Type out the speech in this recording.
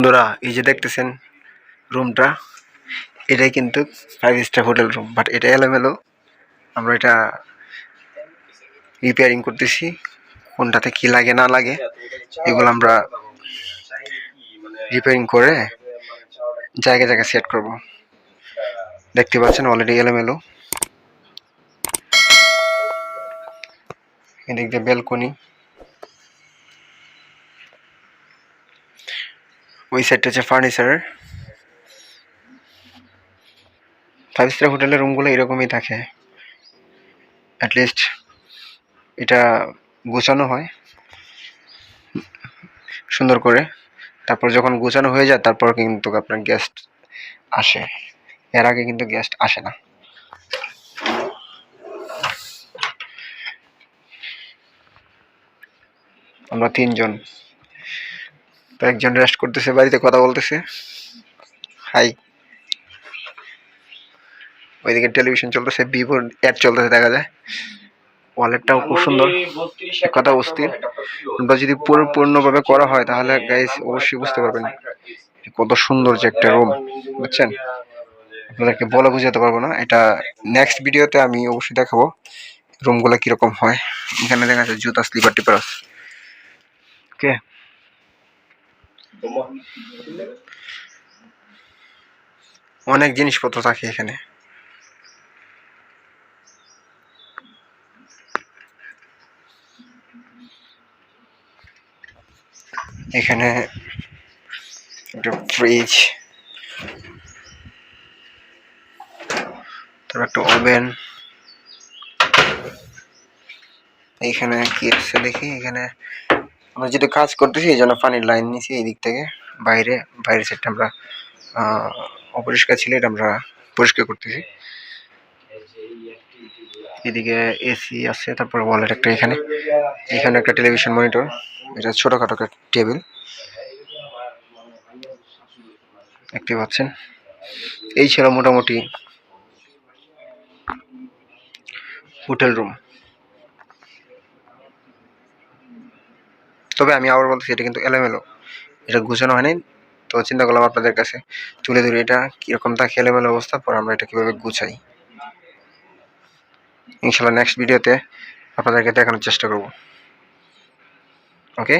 বন্ধুরা এই যে দেখতেছেন রুমটা, এটাই কিন্তু 5 স্টার হোটেল রুম, বাট এটা এলোমেলো। আমরা এটা রিপেয়ারিং করতেছি, কোনটাতে কি লাগে না লাগে এগুলো আমরা রিপেয়ারিং করে জায়গায় জায়গায় সেট করব। দেখতে পাচ্ছেন অলরেডি এলোমেলো। এদিক দিয়ে ব্যালকনি, ওই সাইডটা হচ্ছে ফার্নিচার। 5 স্টার হোটেলের রুমগুলো এরকমই থাকে, অ্যাটলিস্ট এটা গোছানো হয় সুন্দর করে। তারপর যখন গোছানো হয়ে যায় তারপর কিন্তু আপনার গেস্ট আসে, এর আগে কিন্তু গেস্ট আসে না। আমরা 3 জন, তো একজন রেস্ট করতেছে, বাড়িতে কথা বলতেছে। হাই। ওইদিকে টেলিভিশন চলতেছে, ভিভোর অ্যাড চলতেছে দেখা যায়। ওয়ালেটটাও খুব সুন্দর, কথা অস্থির। আমরা যদি পূর্ণভাবে করা হয় তাহলে গাইস অবশ্যই বুঝতে পারবেন কত সুন্দর যে একটা রুম, বুঝছেন? আপনাদেরকে বলে বুঝাতে পারবো না। এটা নেক্সট ভিডিওতে আমি অবশ্যই দেখাবো রুমগুলো কিরকম হয়। এখানে দেখা যাচ্ছে জুতা, স্লিপার টিপার আছে। ওকে, অনেক জিনিসপত্র থাকে এখানে। এখানে একটা ফ্রিজ, তারপর একটা ওভেন। এখানে কি আছে দেখি, এখানে আমরা যেটা কাজ করতেছি এই জন্য পানির লাইন নিছি এই দিক থেকে। বাইরের সাইডটা আমরা অপরিষ্কার ছিল, এটা আমরা পরিষ্কার করতেছি। এদিকে এসি আছে, তারপর ওয়ালের একটা, এখানে একটা টেলিভিশন মনিটর, এটা ছোটখাটো একটা টেবিল দেখতে পাচ্ছেন। এই ছিল মোটামুটি হোটেল রুম। তবে আমি আবার বলতেছি এটা কিন্তু এলোমেলো, এটা গুছানো হয়নি। তো চিন্তা করলাম আপনাদের কাছে তুলে ধরি এটা কিরকম থাকে এলোমেলো অবস্থা, পর আমরা এটা কিভাবে গুছাই। ইনশাল্লাহ নেক্সট ভিডিওতে আপনাদেরকে দেখানোর চেষ্টা করব। ওকে।